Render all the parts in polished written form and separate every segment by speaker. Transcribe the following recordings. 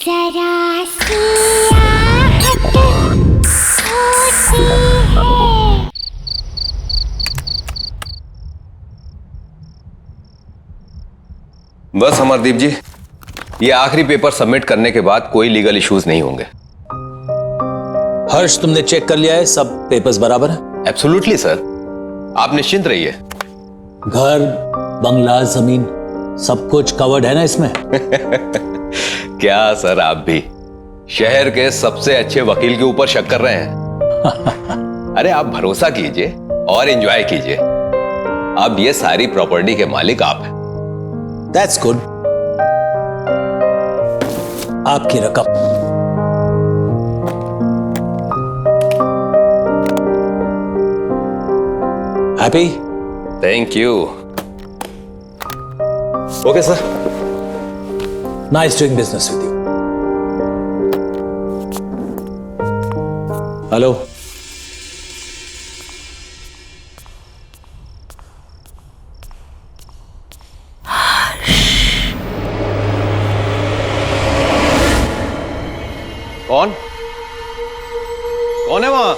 Speaker 1: जरा सियाहत होती है।
Speaker 2: बस अमरदीप जी, ये आखिरी पेपर सबमिट करने के बाद कोई लीगल इश्यूज नहीं होंगे।
Speaker 3: हर्ष, तुमने चेक कर लिया है? सब पेपर्स बराबर है?
Speaker 2: एब्सोल्युटली सर, आप निश्चिंत रहिए।
Speaker 3: घर, बंगला, जमीन सब कुछ कवर्ड है ना इसमें?
Speaker 2: क्या सर, आप भी शहर के सबसे अच्छे वकील के ऊपर शक कर रहे हैं? अरे आप भरोसा कीजिए और एंजॉय कीजिए। अब ये सारी प्रॉपर्टी के मालिक आप हैं।
Speaker 3: That's good. आपकी रकम। Happy?
Speaker 2: Thank you. Okay sir.
Speaker 3: Nice doing business with you. Hello,
Speaker 2: कौन कौन है वहां?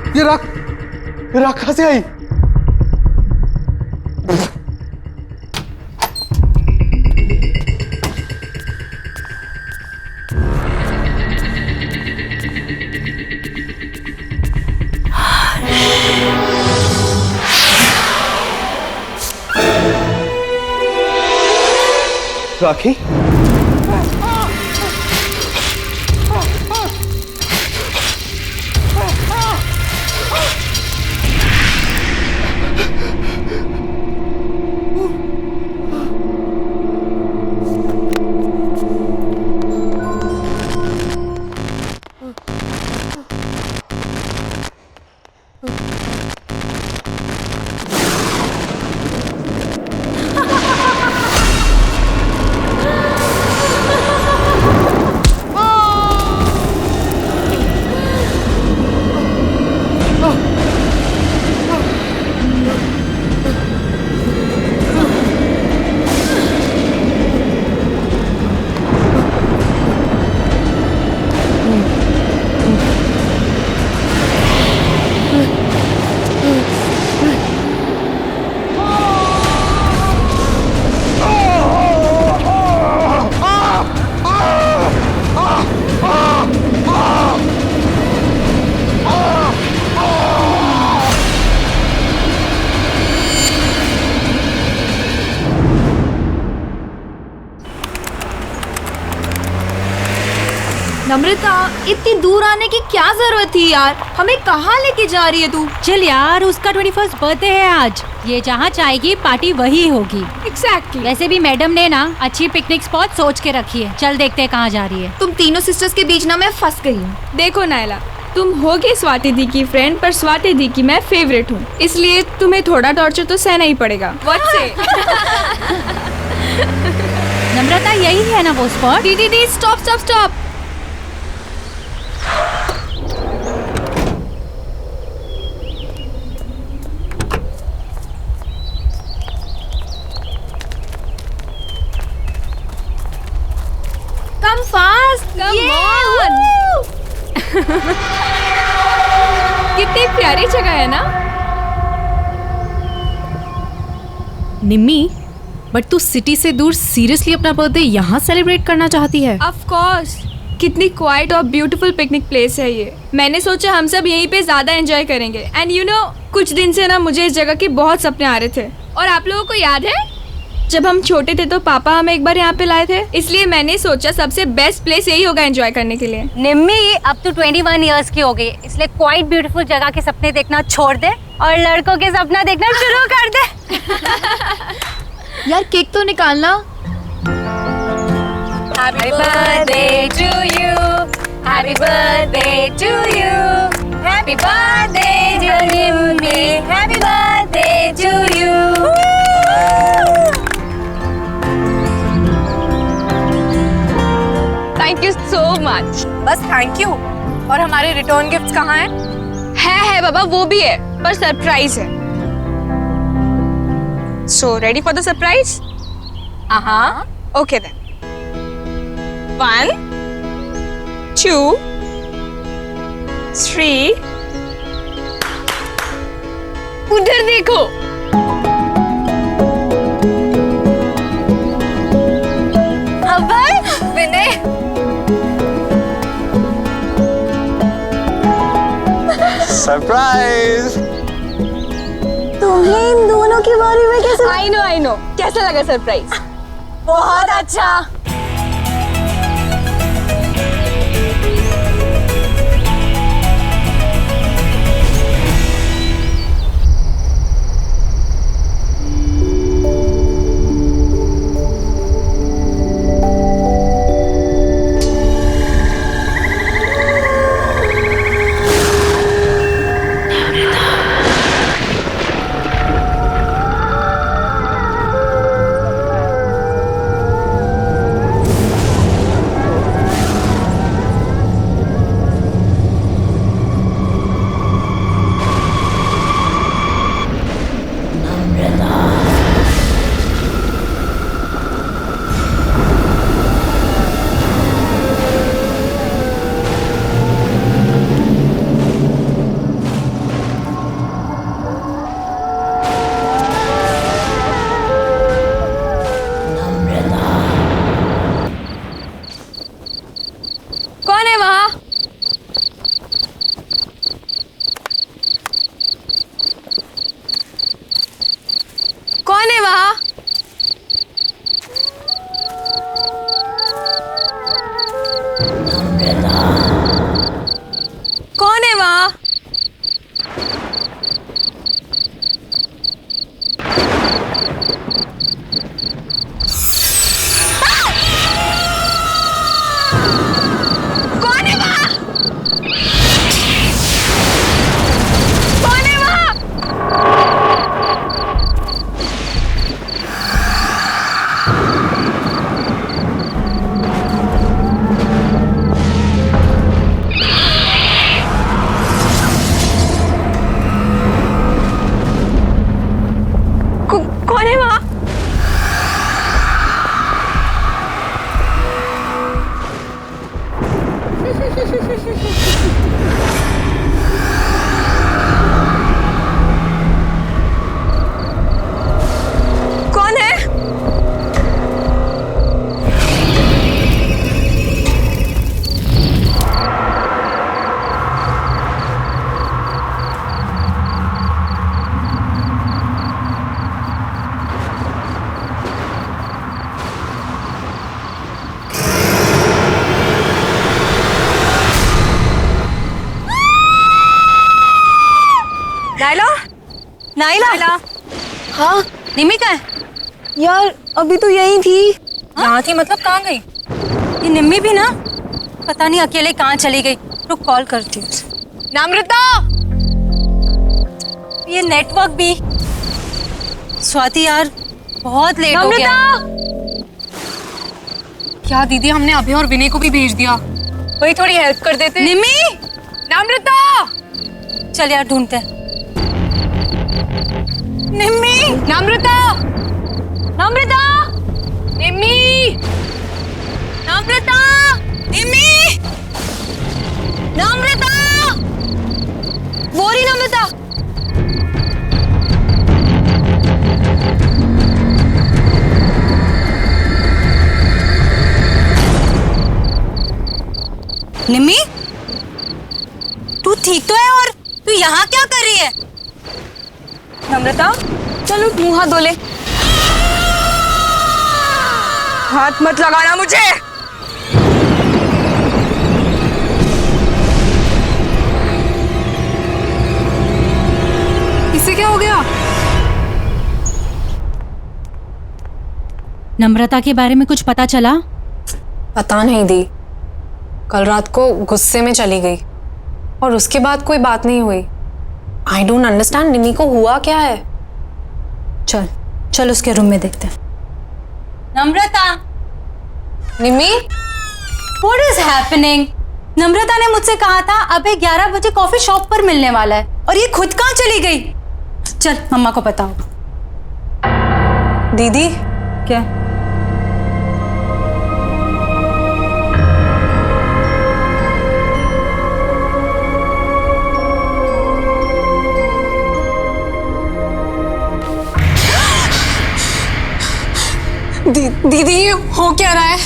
Speaker 2: ये राख कहां से आई? राखी?
Speaker 4: नम्रता, इतनी दूर आने की क्या जरूरत थी यार? हमें कहाँ लेके जा रही है तू?
Speaker 5: चल यार, उसका 21st बर्थडे है आज। ये जहाँ चाहेगी पार्टी वही होगी।
Speaker 4: एग्जैक्टली।
Speaker 5: वैसे भी मैडम ने ना अच्छी पिकनिक स्पॉट सोच के रखी है। चल देखते हैं कहाँ जा रही है।
Speaker 4: तुम तीनों सिस्टर्स के बीच ना मैं फंस गई हूँ।
Speaker 6: देखो नायला, तुम होगी स्वाति दी की फ्रेंड, पर स्वाति दी की मैं फेवरेट हूँ, इसलिए तुम्हें थोड़ा टॉर्चर तो सहना ही पड़ेगा। व्हाट से?
Speaker 5: नम्रता, यही है ना वो स्पॉट?
Speaker 4: दीदी stop stop stop. Come fast!
Speaker 6: Come on! कितनी प्यारी जगह है ना?
Speaker 7: निम्मी, बट तू सिटी से दूर सीरियसली अपना बर्थडे यहाँ सेलिब्रेट करना चाहती है?
Speaker 6: Of course! कितनी क्वाइट और ब्यूटीफुल पिकनिक प्लेस है ये। मैंने सोचा हम सब यहीं पे ज्यादा एंजॉय करेंगे। एंड यू नो, कुछ दिन से ना मुझे इस जगह के बहुत सपने आ रहे थे। और आप लोगों को याद है जब हम छोटे थे तो पापा हमें एक बार यहाँ पे लाए थे, इसलिए मैंने सोचा सबसे बेस्ट प्लेस यही होगा एंजॉय करने के लिए।
Speaker 5: निम्मी, अब तो 21 इयर्स की हो गई, इसलिए क्वाइट ब्यूटीफुल जगह के सपने देखना छोड़ दे और लड़कों के सपना देखना शुरू कर दे।
Speaker 4: यार केक तो निकालना।
Speaker 5: Happy birthday to you. Happy birthday to you. Happy birthday dear Nimmi. Happy birthday to you.
Speaker 6: Thank you so much.
Speaker 4: बस थैंक यू। और हमारे रिटर्न गिफ्ट्स कहाँ हैं?
Speaker 6: है बाबा, वो भी है पर सरप्राइज है। So ready for the surprise?
Speaker 4: हाँ।
Speaker 6: Okay then. 1 2 3। उधर देखो।
Speaker 4: अभय, विनय,
Speaker 8: सरप्राइज।
Speaker 1: तुम्हें इन दोनों के बारे में कैसे?
Speaker 6: I know. कैसा लगा सरप्राइज?
Speaker 4: बहुत अच्छा।
Speaker 6: कौन है वहाँ? कौन है वहाँ? कौन है वहाँ? कौन है वहाँ? कौन है वहाँ? कौन है वहाँ? कौन है?
Speaker 4: Naila, Naila. हाँ, निम्मी कहाँ है?
Speaker 1: यार अभी तो यही थी।
Speaker 4: यहाँ थी मतलब कहाँ गई? ये निम्मी भी ना पता नहीं अकेले कहाँ चली गई। रुक कॉल करती हूँ। नम्रता, ये नेटवर्क भी। स्वाति यार बहुत लेट हो गया। क्या दीदी, हमने अभी और विनय को भी भेज दिया। वही थोड़ी हेल्प कर देते। निम्मी, नम्रता, चल यार ढूंढते हैं। निम्मी, नम्रता, नम्रता, निम्मी, नम्रता, निम्मी, नम्रता, बोरी नम्रता। निम्मी, तू ठीक तो है? और तू यहाँ क्या कर रही है? नम्रता, चलो मुंह हाथ धो ले। हाथ मत लगाना मुझे।
Speaker 7: इससे क्या हो गया?
Speaker 5: नम्रता के बारे में कुछ पता चला?
Speaker 8: पता नहीं दी, कल रात को गुस्से में चली गई और उसके बाद कोई बात नहीं हुई। आई डोंट अंडरस्टैंड, निमी को हुआ क्या है? चल चल उसके रूम में देखते हैं।
Speaker 4: नम्रता,
Speaker 8: निमी,
Speaker 4: व्हाट इज हैपनिंग? नम्रता ने मुझसे कहा था अभी 11 बजे कॉफी शॉप पर मिलने वाला है, और ये खुद कहाँ चली गई? चल मम्मा को बताओ।
Speaker 8: दीदी
Speaker 4: क्या?
Speaker 8: दीदी ये हो क्या रहा है?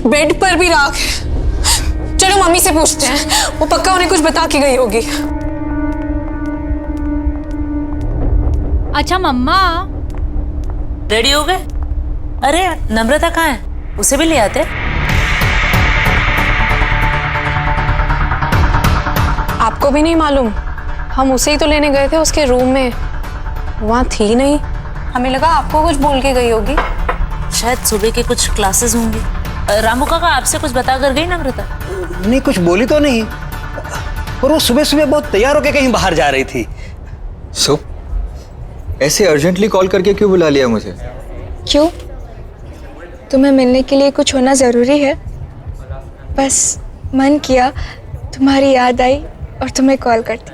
Speaker 8: बेड पर भी राख है। चलो मम्मी से पूछते हैं, वो पक्का उन्हें कुछ बता के गई होगी।
Speaker 7: अच्छा मम्मा,
Speaker 9: रेडी हो गए? अरे नम्रता कहाँ है? उसे भी ले आते।
Speaker 8: आपको भी नहीं मालूम? हम उसे ही तो लेने गए थे उसके रूम में, वहाँ थी नहीं। हमें लगा आपको कुछ बोल के गई होगी।
Speaker 9: शायद सुबह के कुछ क्लासेस होंगी। रामू काका आपसे कुछ बता कर गई नम्रता?
Speaker 10: नहीं, कुछ बोली तो नहीं, पर वो सुबह सुबह बहुत तैयार होकर कहीं बाहर जा रही थी।
Speaker 11: सो ऐसे अर्जेंटली कॉल करके क्यों बुला लिया मुझे?
Speaker 1: क्यों? तुम्हें मिलने के लिए कुछ होना ज़रूरी है? बस मन किया, तुम्हारी याद आई और तुम्हें कॉल कर दी।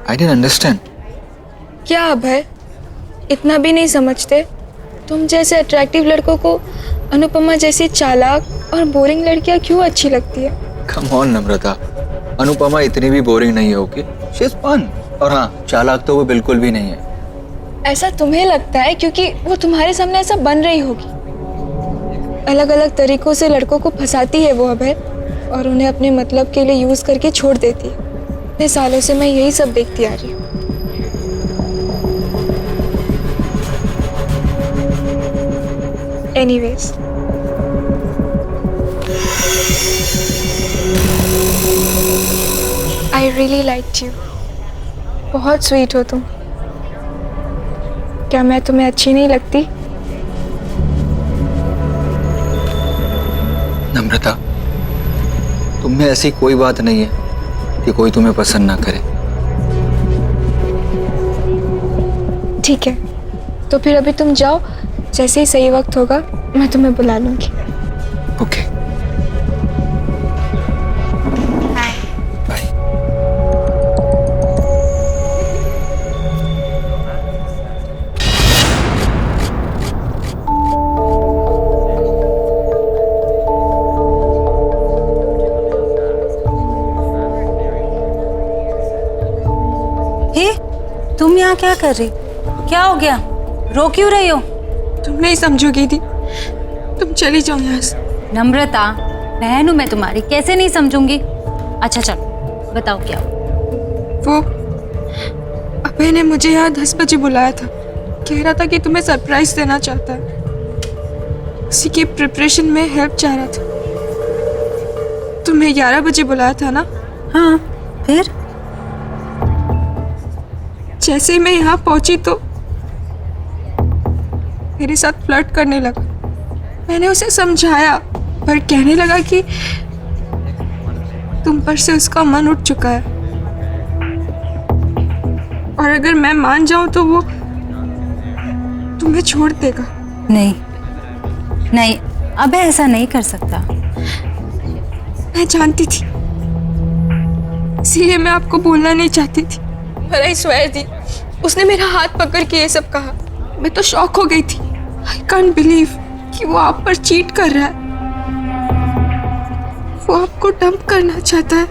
Speaker 11: I didn't understand.
Speaker 1: क्या अभय, इतना भी नहीं समझते? तुम जैसे अट्रैक्टिव लड़कों को अनुपमा जैसी चालाक और बोरिंग लड़कियां क्यों अच्छी लगती है?
Speaker 11: कम ऑन नम्रता, अनुपमा इतनी भी बोरिंग नहीं होगी। She is fun. और हाँ, चालाक तो वो बिल्कुल भी नहीं है।
Speaker 1: ऐसा तुम्हें लगता है क्योंकि वो तुम्हारे सामने ऐसा बन रही होगी। अलग अलग तरीकों से लड़कों को फंसाती है वो अभय, और उन्हें अपने मतलब के लिए यूज करके छोड़ देती है। इतने सालों से मैं यही सब देखती आ रही हूँ। Anyways, I really liked you. बहुत स्वीट हो तुम। क्या मैं तुम्हें अच्छी नहीं लगती?
Speaker 11: नम्रता, तुम में ऐसी कोई बात नहीं है कि कोई तुम्हें पसंद ना करे।
Speaker 1: ठीक है, तो फिर अभी तुम जाओ, जैसे ही सही वक्त होगा मैं तुम्हें बुला लूंगी।
Speaker 11: Okay, bye.
Speaker 4: हे, तुम यहाँ क्या कर रही? क्या हो गया? रो क्यों रही हो?
Speaker 1: तुम नहीं समझोगी दी, तुम चली जाओ यहाँ से।
Speaker 4: नम्रता, बहन हूँ मैं तुम्हारी, कैसे नहीं समझूंगी? अच्छा चल बताओ क्या हुआ?
Speaker 1: वो अभय ने मुझे यहाँ 10 बजे बुलाया था। कह रहा था कि तुम्हें सरप्राइज देना चाहता है। उसी की प्रिपरेशन में हेल्प चाह रहा था। तुम्हें 11 बजे बुलाया था ना?
Speaker 4: हाँ, फिर?
Speaker 1: जैसे ही मैं यहाँ पहुंची तो मेरे साथ फ्लर्ट करने लगा। मैंने उसे समझाया, पर कहने लगा कि तुम पर से उसका मन उठ चुका है, और अगर मैं मान जाऊं तो वो तुम्हें छोड़ देगा।
Speaker 4: नहीं नहीं, अब ऐसा नहीं कर सकता।
Speaker 1: मैं जानती थी, इसीलिए मैं आपको बोलना नहीं चाहती थी, पर आई स्वेयर दी, उसने मेरा हाथ पकड़ के ये सब कहा। मैं तो शॉक हो गई थी। आई कांट बिलीव कि वो आप पर चीट कर रहा है। वो आपको डंप करना चाहता है।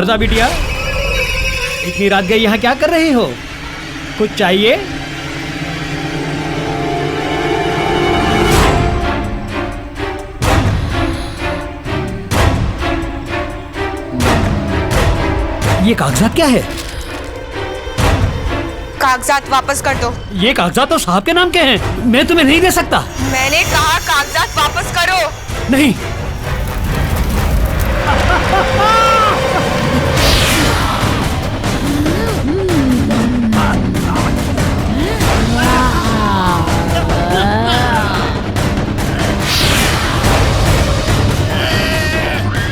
Speaker 12: नम्रता बिटिया, इतनी रात गई यहाँ क्या कर रही हो? कुछ चाहिए? ये कागजात क्या है?
Speaker 1: कागजात वापस कर दो।
Speaker 12: ये कागजात तो साहब के नाम के हैं, मैं तुम्हें नहीं दे सकता।
Speaker 1: मैंने कहा कागजात वापस करो।
Speaker 12: नहीं।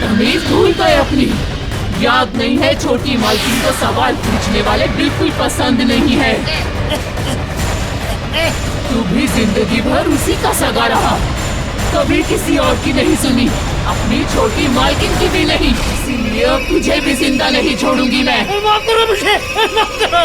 Speaker 13: तमीज भूल गए अपनी। याद नहीं है छोटी मालकिन को सवाल पूछने वाले बिल्कुल पसंद नहीं है। तू भी जिंदगी भर उसी का सगा रहा, कभी किसी और की नहीं सुनी, अपनी छोटी मालकिन की भी नहीं। इसीलिए अब तुझे भी जिंदा नहीं छोड़ूंगी मैं।
Speaker 12: माफ करो मुझे, माफ करो।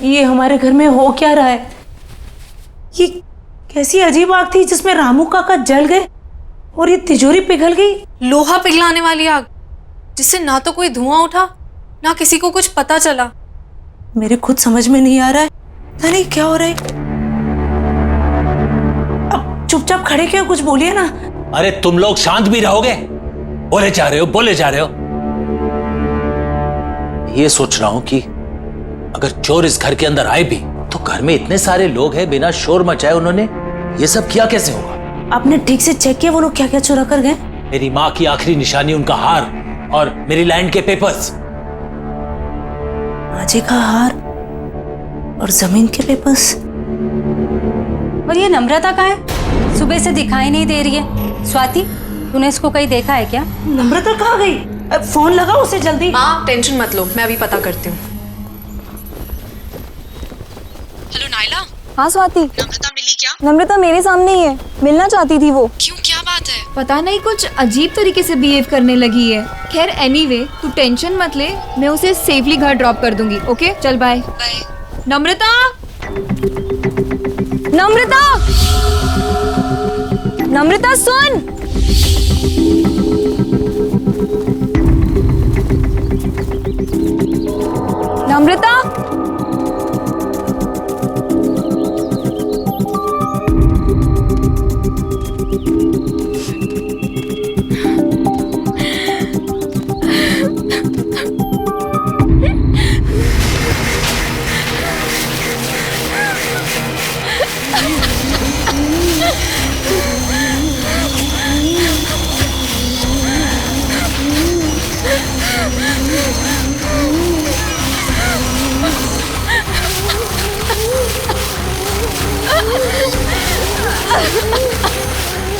Speaker 9: ये हमारे घर में हो क्या रहा है? ये कैसी अजीब आग थी जिसमें रामू काका जल गए और ये तिजोरी पिघल गई।
Speaker 8: लोहा पिघलाने वाली आग, जिससे ना तो कोई धुआं उठा ना किसी को कुछ पता चला।
Speaker 9: मेरे खुद समझ में नहीं आ रहा है, पता नहीं क्या हो रहा है। अब चुपचाप खड़े क्यों, कुछ बोलिए ना।
Speaker 3: अरे तुम लोग शांत भी रहोगे? बोले जा रहे हो, बोले जा रहे हो। ये सोच रहा हूं कि अगर चोर इस घर के अंदर आए भी तो घर में इतने सारे लोग हैं, बिना शोर मचाए उन्होंने ये सब किया कैसे होगा?
Speaker 9: आपने ठीक से चेक किया वो लोग क्या क्या चुरा कर गए?
Speaker 3: मेरी माँ की आखिरी निशानी, उनका हार और मेरी लैंड के पेपर्स।
Speaker 9: माँ जी का हार और जमीन के पेपर्स।
Speaker 4: और ये नम्रता कहाँ है? सुबह से दिखाई नहीं दे रही है। स्वाति, तूने इसको कहीं देखा है क्या?
Speaker 9: नम्रता कहाँ गई? फोन लगाओ उसे जल्दी।
Speaker 8: माँ टेंशन मत लो, मैं अभी पता करती हूँ। हेलो नायला।
Speaker 1: हाँ स्वाति।
Speaker 8: नम्रता मिली क्या?
Speaker 1: नम्रता मेरे सामने ही है, मिलना चाहती थी वो।
Speaker 8: क्यों, क्या बात है?
Speaker 6: पता नहीं, कुछ अजीब तरीके से बिहेव करने लगी है। खैर एनीवे, तू टेंशन मत ले, मैं उसे सेफली घर ड्रॉप कर दूंगी। ओके चल बाय। नम्रता,
Speaker 1: नम्रता, नम्रता सुन। नम्रता,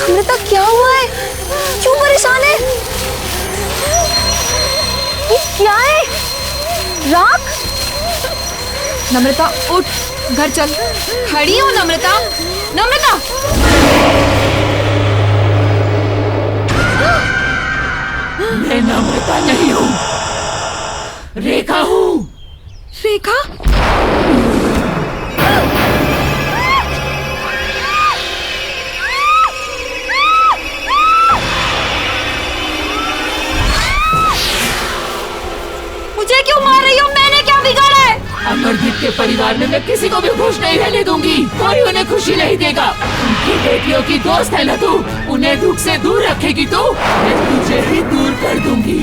Speaker 1: नम्रता क्या हुआ है? क्यों परेशान है? ये क्या है? राख?
Speaker 6: नम्रता उठ, घर चल। खड़ी हो नम्रता, नम्रता।
Speaker 13: मैं नम्रता नहीं हूँ, रेखा हूँ।
Speaker 6: रेखा? मुझे क्यों मार रही हो? मैंने क्या बिगाड़ा है?
Speaker 13: अमरदीप के परिवार में मैं किसी को भी खुश नहीं रहने दूंगी। कोई उन्हें खुशी नहीं देगा। उनकी उनकी बेटियों की दोस्त है ना तू, उन्हें दुख से दूर रखेगी तू, मैं तुझे भी दूर कर दूंगी।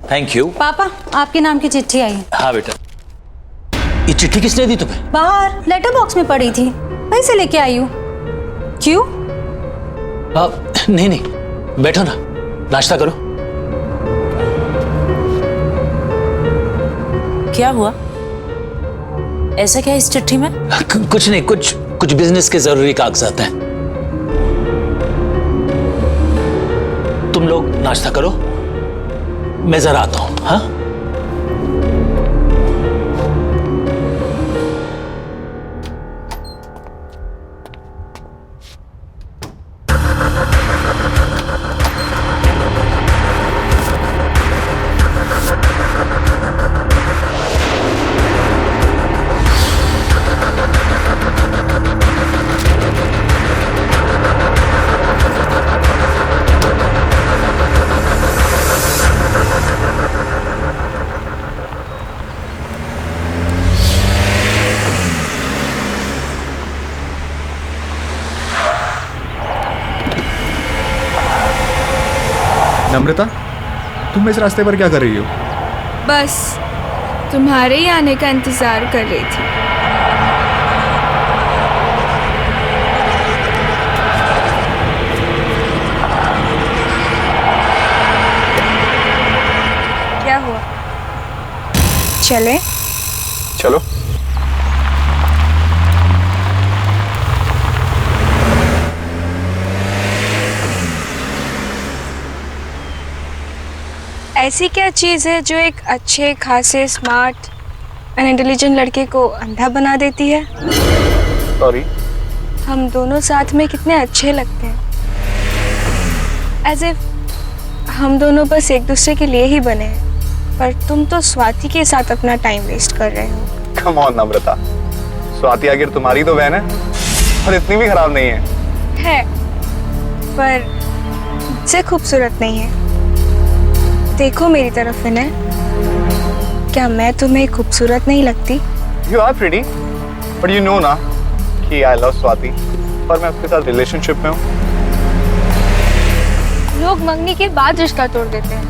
Speaker 3: Thank you.
Speaker 4: पापा आपके नाम की चिट्ठी आई है।
Speaker 3: हाँ बेटा, ये चिट्ठी किसने दी तुम्हें?
Speaker 4: बाहर लेटर बॉक्स में पड़ी थी, वहीं से लेके आई हूँ। क्यों?
Speaker 3: नहीं नहीं, बैठो ना, नाश्ता करो।
Speaker 9: क्या हुआ? ऐसा क्या इस चिट्ठी में?
Speaker 3: कुछ नहीं, कुछ बिजनेस के जरूरी कागजात हैं। तुम लोग नाश्ता करो, मैं जरा आता हूं। हाँ,
Speaker 11: नम्रता, तुम इस रास्ते पर क्या कर रही हो?
Speaker 6: बस तुम्हारे ही आने का इंतजार कर रही थी। क्या हुआ? चले?
Speaker 11: चलो।
Speaker 6: ऐसी क्या चीज़ है जो एक अच्छे खासे स्मार्ट एंड इंटेलिजेंट लड़के को अंधा बना देती है?
Speaker 11: सॉरी।
Speaker 6: हम दोनों साथ में कितने अच्छे लगते हैं, एज इफ हम दोनों बस एक दूसरे के लिए ही बने हैं, पर तुम तो स्वाति के साथ अपना टाइम वेस्ट कर रहे हो।
Speaker 11: कम ऑन नम्रता, स्वाति आखिर तुम्हारी तो बहन है और इतनी भी खराब नहीं है।
Speaker 6: पर मुझसे खूबसूरत नहीं है। देखो मेरी तरफ विनय, क्या मैं तुम्हें खूबसूरत नहीं लगती?
Speaker 11: You are pretty, but you know ना कि I love स्वाति और मैं उसके साथ रिलेशनशिप में हूँ।
Speaker 6: लोग मंगनी के बाद रिश्ता तोड़ देते हैं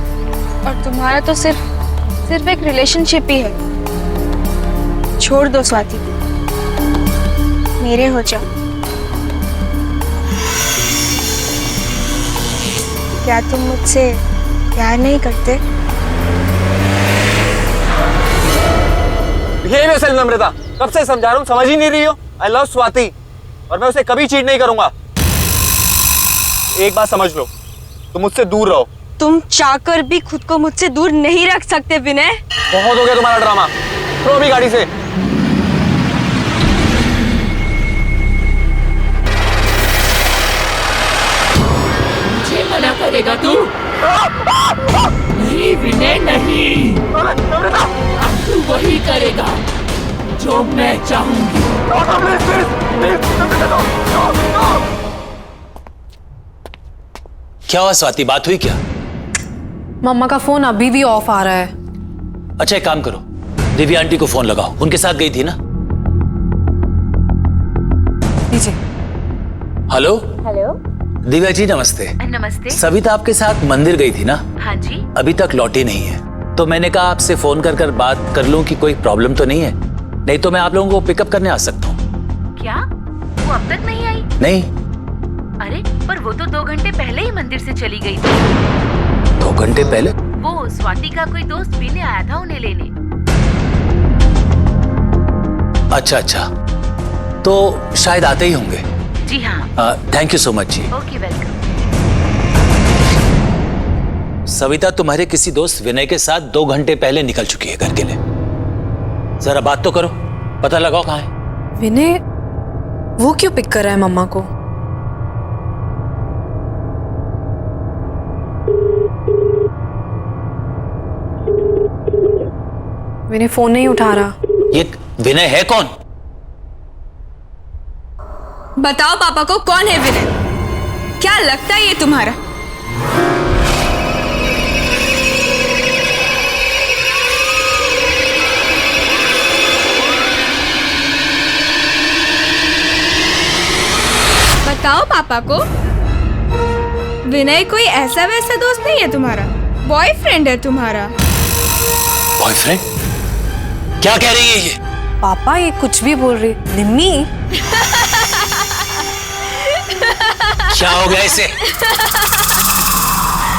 Speaker 6: और तुम्हारा तो सिर्फ एक रिलेशनशिप ही है। छोड़ दो स्वाति, मेरे हो जाओ। क्या तुम मुझसे प्यार नहीं करते?
Speaker 10: नम्रता, कब से समझा रहा हूँ, समझ ही नहीं रही हो। आई लव स्वाति और मैं उसे कभी चीट नहीं करूंगा। एक बात समझ लो, तुम मुझसे दूर रहो।
Speaker 6: तुम चाहकर भी खुद को मुझसे दूर नहीं रख सकते विनय।
Speaker 10: बहुत हो गया तुम्हारा ड्रामा, उतरो अभी गाड़ी से।
Speaker 13: मुझे मना करेगा तू? नहीं विनय नहीं, अब तू वही करेगा जो मैं चाहूंगी।
Speaker 3: क्या हुआ स्वाति, बात हुई क्या?
Speaker 8: मम्मा का फोन अभी भी ऑफ आ रहा है।
Speaker 3: अच्छा एक काम करो, दिव्या आंटी को फोन लगाओ, उनके साथ गई थी ना?
Speaker 8: लीजिए।
Speaker 3: Hello
Speaker 5: hello.
Speaker 3: दिव्या जी नमस्ते।
Speaker 5: नमस्ते।
Speaker 3: सविता आपके साथ मंदिर गई थी ना?
Speaker 5: हाँ जी।
Speaker 3: अभी तक लौटी नहीं है, तो मैंने कहा आपसे फोन कर बात कर लूं कि कोई प्रॉब्लम तो नहीं है, नहीं तो मैं आप लोगों को पिकअप करने आ सकता हूँ।
Speaker 5: क्या वो अब तक नहीं आई?
Speaker 3: नहीं।
Speaker 5: अरे पर वो तो 2 घंटे पहले ही मंदिर से चली गई थी।
Speaker 3: 2 घंटे पहले?
Speaker 5: वो स्वाति का कोई दोस्त पीने आया था उन्हें लेने।
Speaker 3: अच्छा, तो शायद आते ही होंगे।
Speaker 5: जी हाँ।
Speaker 3: थैंक यू सो मच जी।
Speaker 5: Okay welcome.
Speaker 3: सविता तुम्हारे किसी दोस्त विनय के साथ 2 घंटे पहले निकल चुकी है घर के लिए। जरा बात तो करो, पता लगाओ कहाँ है।
Speaker 8: विनय वो क्यों पिक कर रहा है मम्मा को? विनय फोन नहीं उठा रहा।
Speaker 3: ये विनय है कौन?
Speaker 6: बताओ पापा को कौन है विनय?
Speaker 1: क्या लगता है ये तुम्हारा?
Speaker 6: बताओ पापा को। विनय कोई ऐसा वैसा दोस्त नहीं है तुम्हारा, बॉयफ्रेंड है तुम्हारा।
Speaker 3: बॉयफ्रेंड? क्या कह रही है ये?
Speaker 8: पापा ये कुछ भी बोल रही। निम्मी
Speaker 3: क्या हो गया इसे?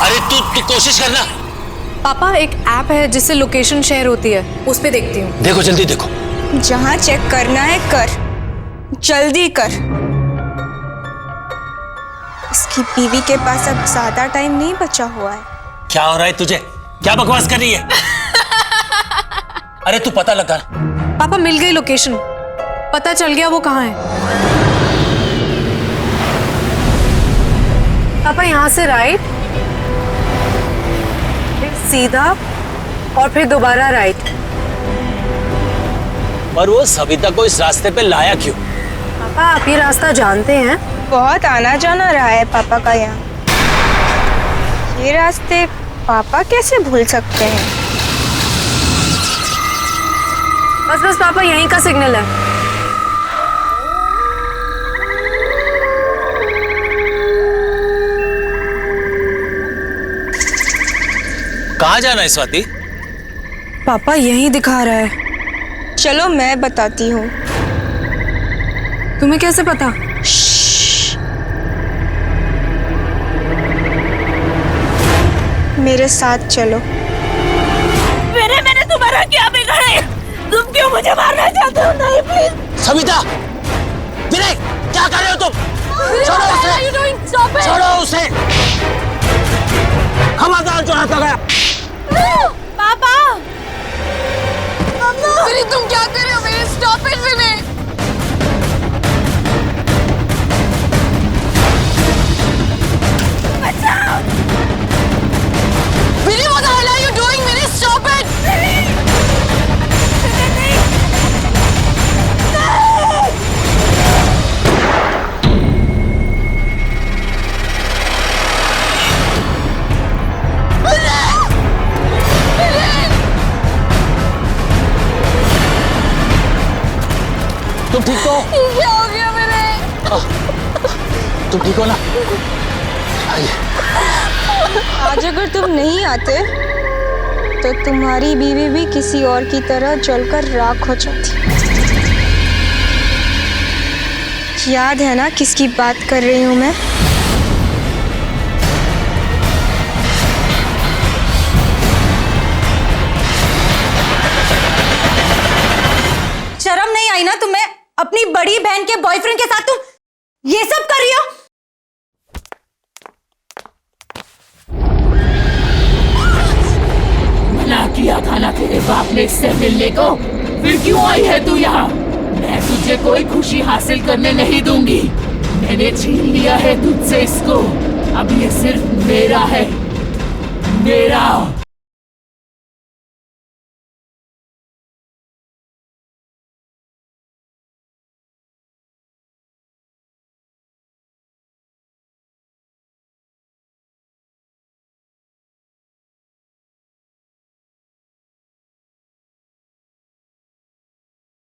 Speaker 3: अरे तू कोशिश करना।
Speaker 8: पापा एक ऐप है जिससे लोकेशन शेयर होती है, उस पे देखती हूँ।
Speaker 3: देखो जल्दी देखो।
Speaker 1: जहाँ चेक करना है कर, जल्दी कर। इसकी बीवी के पास अब ज्यादा टाइम नहीं बचा हुआ है।
Speaker 3: क्या हो रहा है तुझे? क्या बकवास कर रही है? अरे तू पता लगा।
Speaker 8: पापा मिल गई लोकेशन, पता चल गया वो कहाँ है। पापा यहाँ से राइट, फिर सीधा और फिर दोबारा राइट।
Speaker 3: और वो सविता को इस रास्ते पे लाया क्यों?
Speaker 8: पापा आप ये रास्ता जानते हैं?
Speaker 1: बहुत आना जाना रहा है पापा का यहाँ। ये रास्ते पापा कैसे भूल सकते हैं?
Speaker 8: बस बस पापा यहीं का सिग्नल है।
Speaker 3: कहाँ जाना है स्वाति?
Speaker 8: पापा यहीं दिखा रहा है।
Speaker 1: चलो मैं बताती हूँ।
Speaker 8: तुम्हें कैसे पता?
Speaker 1: मेरे साथ चलो।
Speaker 9: मैंने तुम्हारा क्या बिगाड़ा? तुम क्यों मुझे मारना चाहते हो? नहीं प्लीज।
Speaker 3: सविता, विनय, क्या कर रहे हो तुम? छोड़ो उसे, छोड़ो उसे। खबरदार जो हाथ लगाया।
Speaker 6: पापा विनय तुम क्या कर रहे हो? विनय स्टॉप इट। विनय
Speaker 9: बचाओ।
Speaker 6: विनय what the hell are you doing? Vinay stop it।
Speaker 3: तुम ठीक तो?
Speaker 6: क्या हो गया विनय?
Speaker 3: तुम ठीक हो ना?
Speaker 1: आज अगर तुम नहीं आते तो तुम्हारी बीवी भी किसी और की तरह जलकर राख हो जाती। याद है ना किसकी बात कर रही हूँ मैं?
Speaker 4: शर्म नहीं आई ना तुम्हें? अपनी बड़ी बहन के बॉयफ्रेंड के साथ तुम ये सब कर रही हो?
Speaker 13: मना किया था ना तेरे बाप ने इससे मिलने को, फिर क्यों आई है तू यहाँ? मैं तुझे कोई खुशी हासिल करने नहीं दूंगी। मैंने छीन लिया है तुझसे इसको, अब ये सिर्फ मेरा है, मेरा।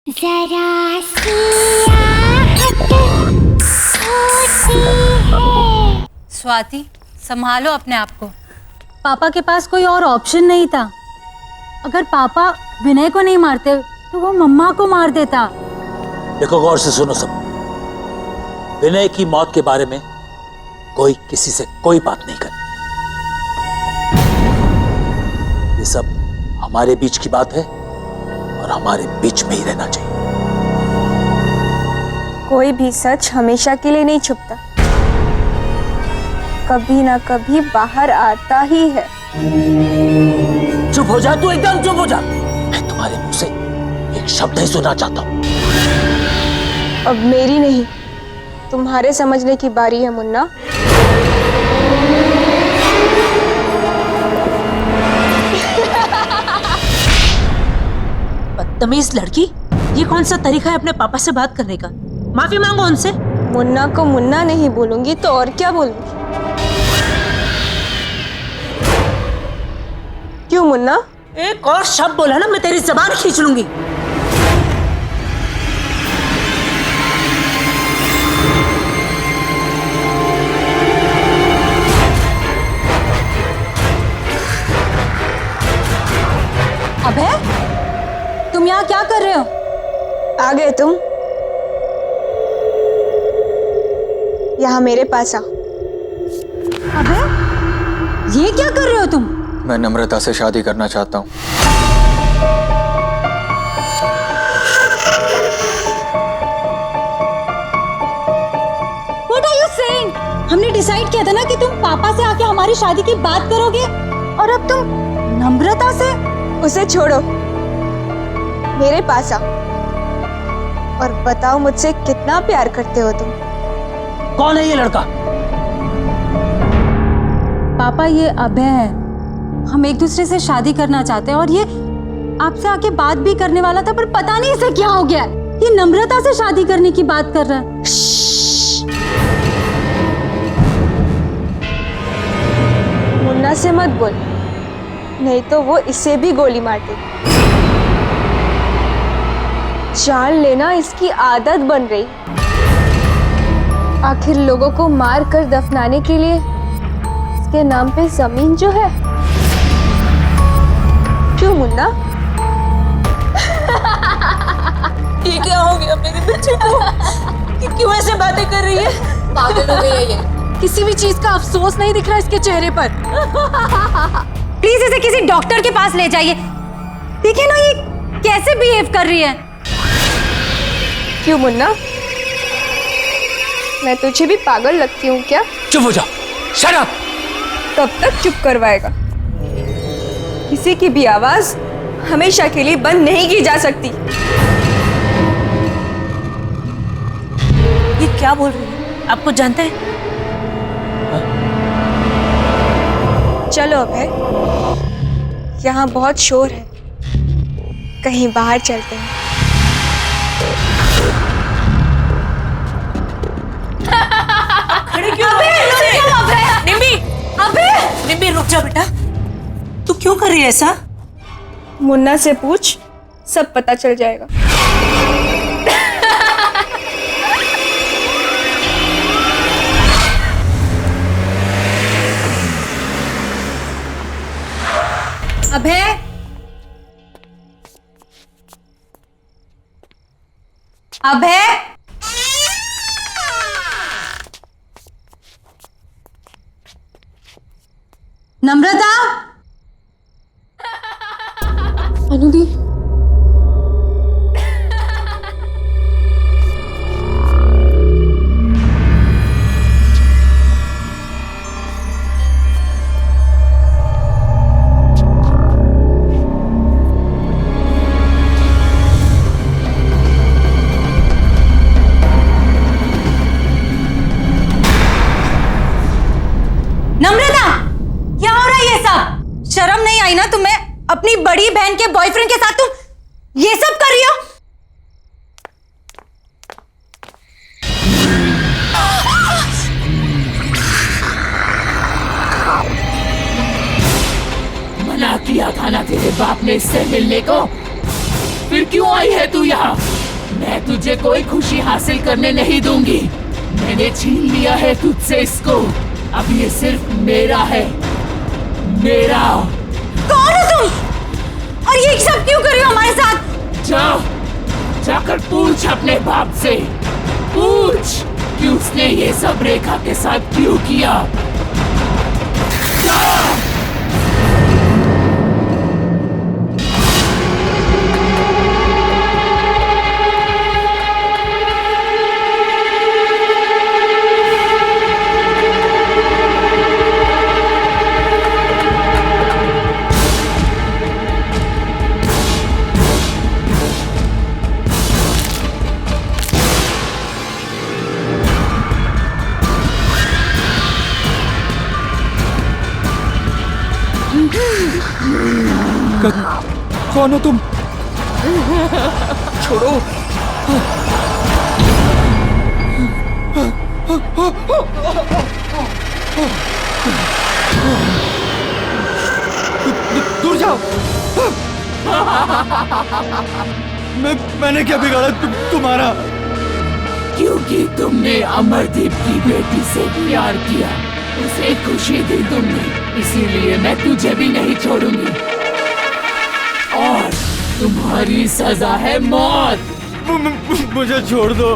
Speaker 14: जरा सी आहट होती है।
Speaker 4: स्वाति संभालो अपने आप को। पापा के पास कोई और ऑप्शन नहीं था। अगर पापा विनय को नहीं मारते तो वो मम्मा को मार देता।
Speaker 3: देखो गौर से सुनो सब। विनय की मौत के बारे में कोई किसी से कोई बात नहीं करे। ये सब हमारे बीच की बात है और हमारे बीच में ही रहना चाहिए।
Speaker 1: कोई भी सच हमेशा के लिए नहीं छुपता, कभी ना कभी बाहर आता ही है।
Speaker 3: चुप हो जा तू, एकदम चुप हो जा। मैं तुम्हारे मुंह से एक शब्द ही सुनना चाहता हूं।
Speaker 1: अब मेरी नहीं तुम्हारे समझने की बारी है मुन्ना।
Speaker 9: बदतमीज लड़की, ये कौन सा तरीका है अपने पापा से बात करने का? माफी मांगो उनसे।
Speaker 1: मुन्ना को मुन्ना नहीं बोलूंगी तो और क्या बोलूंगी? क्यों मुन्ना?
Speaker 9: एक और शब्द बोला ना मैं तेरी जबान खींच लूंगी।
Speaker 4: अबे तुम यहाँ क्या कर रहे हो?
Speaker 1: आ गए तुम? यहाँ मेरे पास आओ।
Speaker 4: अबे ये क्या कर रहे हो तुम?
Speaker 11: मैं नम्रता से शादी करना चाहता हूँ।
Speaker 4: What are you saying? हमने डिसाइड किया था ना कि तुम पापा से आके हमारी शादी की बात करोगे, और अब तुम नम्रता से?
Speaker 1: उसे छोड़ो, मेरे पास आओ और बताओ मुझसे कितना प्यार करते हो तुम।
Speaker 3: कौन है ये लड़का?
Speaker 4: पापा ये अभय है। हम एक दूसरे से शादी करना चाहते हैं और ये आपसे आके बात भी करने वाला था, पर पता नहीं इसे क्या हो गया। ये नम्रता से शादी करने की बात कर रहा है।
Speaker 1: मुन्ना से मत बोल, नहीं तो वो इसे भी गोली मार देगी। जान लेना इसकी आदत बन रही। आखिर लोगों को मार कर दफनाने के लिए इसके नाम पे जमीन जो है। क्यों मुन्ना?
Speaker 9: ये क्या हो गया मेरे बच्चे को? कि क्यों ऐसे बातें कर रही है?
Speaker 4: पागल हो गई है ये। किसी भी चीज का अफसोस नहीं दिख रहा इसके चेहरे पर। प्लीज इसे किसी डॉक्टर के पास ले जाइए। देखिए ना ये कैसे बिहेव कर रही है।
Speaker 1: क्यों मुन्ना, मैं तुझे भी पागल लगती हूँ क्या?
Speaker 3: चुप हो जाओ, शट अप।
Speaker 1: कब तक चुप करवाएगा? किसी की भी आवाज हमेशा के लिए बंद नहीं की जा सकती।
Speaker 9: ये क्या बोल रही है? आपको जानते हैं?
Speaker 1: चलो अभय, यहाँ बहुत शोर है, कहीं बाहर चलते हैं।
Speaker 9: खड़े क्यों? निम्मी, निम्मी रुक जा बेटा। तू क्यों कर रही है ऐसा?
Speaker 1: मुन्ना से पूछ, सब पता चल जाएगा।
Speaker 4: अभय, अभय, नम्रता, अनुदी, नम्रता, क्या हो रहा है ये सब? शर्म नहीं आई ना तुम्हें? अपनी बड़ी बहन के बॉयफ्रेंड के साथ तुम ये सब कर रही हो?
Speaker 13: मना किया था ना तेरे बाप ने इससे मिलने को, फिर क्यों आई है तू यहाँ? मैं तुझे कोई खुशी हासिल करने नहीं दूंगी। मैंने छीन लिया है तुझसे इसको, अब ये सिर्फ मेरा है, मेरा।
Speaker 4: कौन हो तुम? और ये सब क्यों कर रही हो हमारे साथ?
Speaker 13: जाकर पूछ अपने बाप से, पूछ कि उसने ये सब रेखा के साथ क्यों किया। जा।
Speaker 11: कौन हो तुम? छोड़ो।
Speaker 12: दूर जाओ। मैंने क्या बिगाड़ा तुम्हारा?
Speaker 13: क्योंकि तुमने अमरदीप की बेटी से प्यार किया, उसे खुशी दी तुमने, इसीलिए मैं तुझे भी नहीं छोड़ूंगी। और तुम्हारी सजा है मौत।
Speaker 12: मुझे छोड़ दो।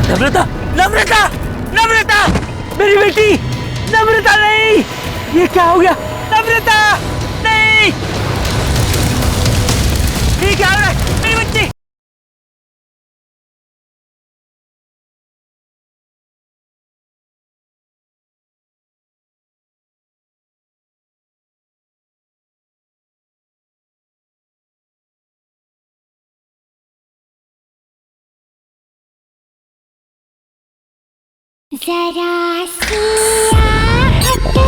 Speaker 9: नम्रता, नम्रता, नम्रता, मेरी बेटी, नम्रता नहीं, ये क्या हो गया? नम्रता, नहीं, ये क्या हो रहा है? मेरी बच्ची।
Speaker 14: जरा सी आहट होती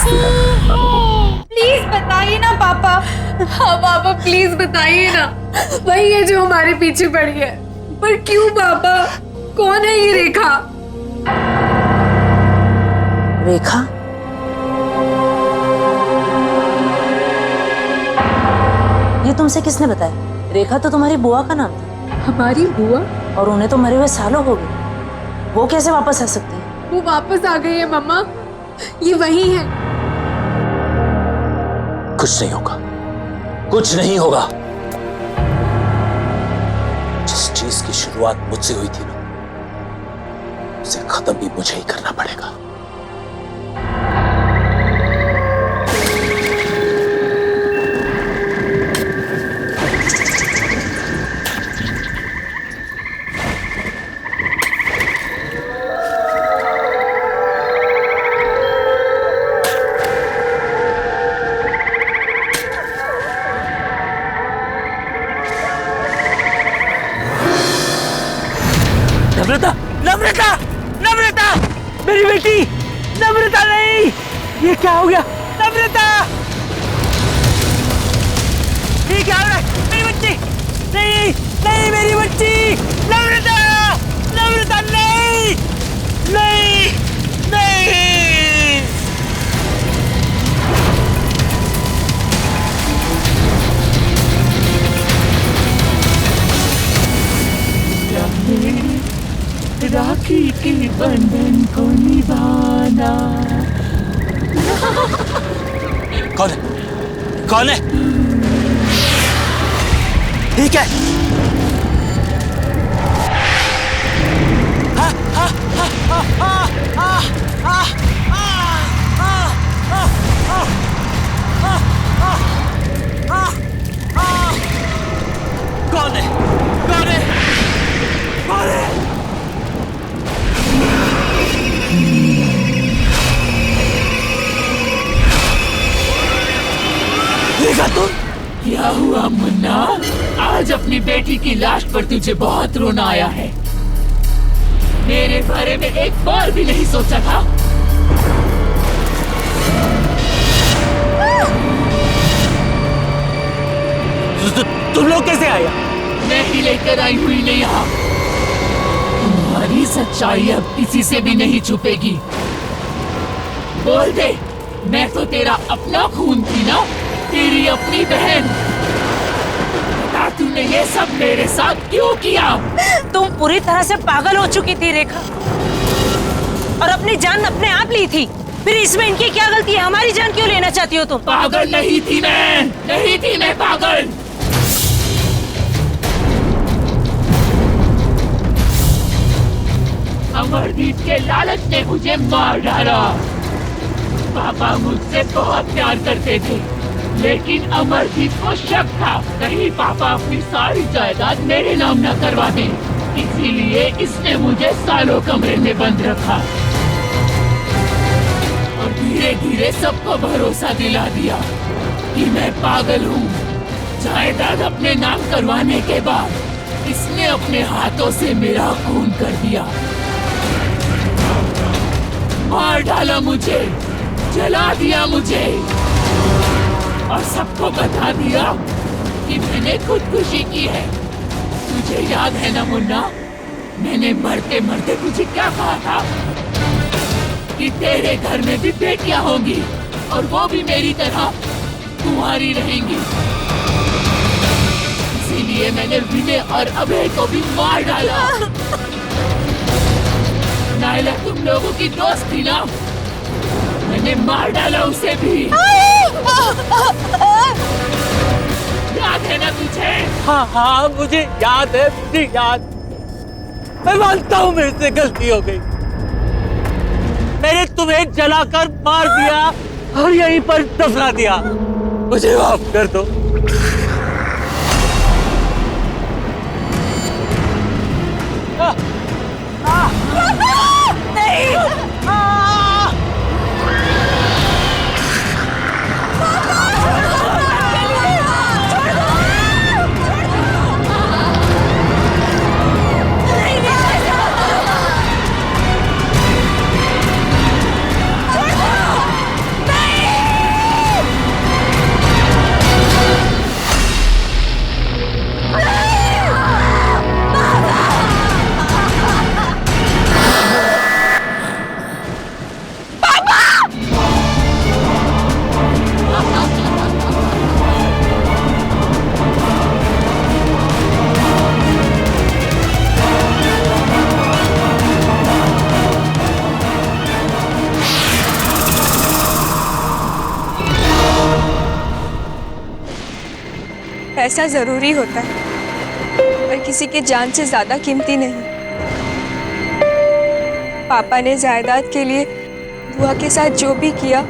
Speaker 14: है।
Speaker 5: प्लीज बताइए ना पापा। हाँ पापा प्लीज बताइए ना, वही है जो हमारे पीछे पड़ी है। पर क्यों पापा? कौन है ये रेखा?
Speaker 9: रेखा? ये तुमसे किसने बताया? रेखा तो तुम्हारी बुआ का नाम था।
Speaker 5: हमारी बुआ?
Speaker 9: और उन्हें तो मरे हुए सालों हो गए, वो कैसे वापस आ सकती है?
Speaker 5: वो वापस आ गई है मम्मा, ये वही है।
Speaker 3: कुछ नहीं होगा, कुछ नहीं होगा। जिस चीज की शुरुआत मुझसे हुई थी ना, उसे खत्म भी मुझे ही करना पड़ेगा।
Speaker 9: नम्रता, नम्रता, नम्रता, मेरी बेटी, नम्रता नहीं, ये क्या हो गया? नम्रता, ये क्या हो रहा है? मेरी बच्ची, नहीं, नहीं, मेरी बच्ची, नम्रता, नम्रता नहीं, नहीं, नहीं।
Speaker 13: राखी के बंधन को निभाना।
Speaker 3: कौन है? कौन है? ठीक है। कौन है? कौन है? कौन है?
Speaker 13: देखा तुम? क्या हुआ मुन्ना? आज अपनी बेटी की लाश पर तुझे बहुत रोना आया है। मेरे बारे में एक बार भी नहीं सोचा था।
Speaker 9: तुम लोग कैसे आए?
Speaker 13: मैं ही लेकर आई हुई नहीं यहाँ। तुम्हारी सच्चाई अब किसी से भी नहीं छुपेगी। बोल दे, मैं तो तेरा अपना खून थी ना, तेरी अपनी बहन। बता, तूने ये सब मेरे साथ क्यों किया?
Speaker 9: तुम पूरी तरह से पागल हो चुकी थी रेखा, और अपनी जान अपने आप ली थी। फिर इसमें इनकी क्या गलती है? हमारी जान क्यों लेना चाहती हो तुम?
Speaker 13: पागल नहीं थी मैं, नहीं थी मैं पागल। अमरदीप के लालच ने मुझे मार डाला। पापा मुझसे बहुत प्यार करते थे, लेकिन अमरजीत को शक था कहीं पापा अपनी सारी जायदाद मेरे नाम न करवा दें, इसीलिए इसने मुझे सालों कमरे में बंद रखा और धीरे धीरे सबको भरोसा दिला दिया कि मैं पागल हूँ। जायदाद अपने नाम करवाने के बाद इसने अपने हाथों से मेरा खून कर दिया, मार डाला मुझे, जला दिया मुझे और सबको बता दिया कि मैंने खुदकुशी की है। तुझे याद है ना मुन्ना, मैंने मरते मरते तुझे क्या कहा था कि तेरे घर में भी बेटियां होंगी और वो भी मेरी तरह कुंवारी रहेंगी। इसीलिए मैंने विनय और अभय को भी मार डाला। नायला तुम लोगों की दोस्त थी ना, मैंने मार डाला उसे भी। याद है ना तुझे?
Speaker 9: हाँ हाँ मुझे याद है, मुझे याद। मैं मानता हूँ मेरे से गलती हो गई, मैंने तुम्हें जलाकर मार दिया और यहीं पर दफना दिया, मुझे माफ कर दो।
Speaker 1: पैसा जरूरी होता है पर किसी की जान से ज्यादा कीमती नहीं। पापा ने जायदाद के लिए बुआ के साथ जो भी किया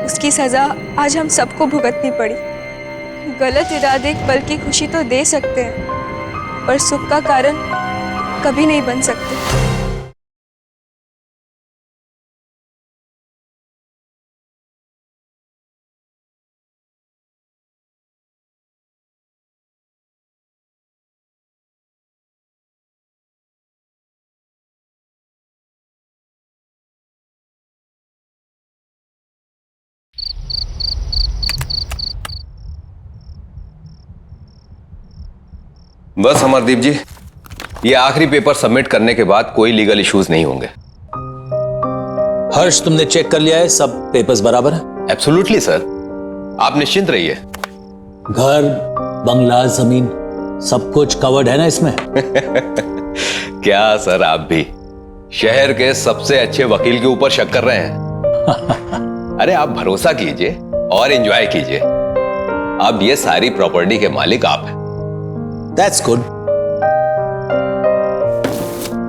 Speaker 1: उसकी सजा आज हम सबको भुगतनी पड़ी। गलत इरादे एक पल की खुशी तो दे सकते हैं पर सुख का कारण कभी नहीं बन सकते।
Speaker 2: बस अमरदीप जी, ये आखिरी पेपर सबमिट करने के बाद कोई लीगल इश्यूज नहीं होंगे।
Speaker 3: हर्ष, तुमने चेक कर लिया है? सब पेपर्स बराबर है?
Speaker 2: एब्सोल्युटली सर, आप निश्चिंत रहिए।
Speaker 3: घर, बंगला, जमीन सब कुछ कवर्ड है ना इसमें?
Speaker 2: क्या सर, आप भी शहर के सबसे अच्छे वकील के ऊपर शक कर रहे हैं? अरे आप भरोसा कीजिए और एंजॉय कीजिए। अब ये सारी प्रॉपर्टी के मालिक आप हैं।
Speaker 3: That's good.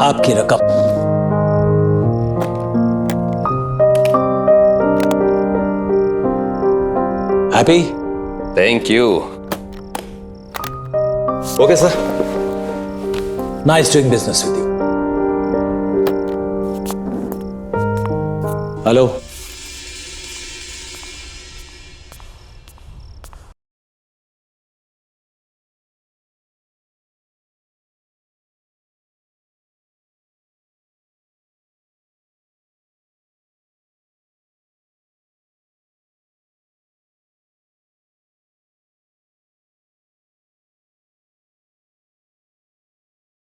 Speaker 3: आपकी रकम। Happy?
Speaker 2: Thank you. Okay, sir.
Speaker 3: Nice doing business with you. Hello.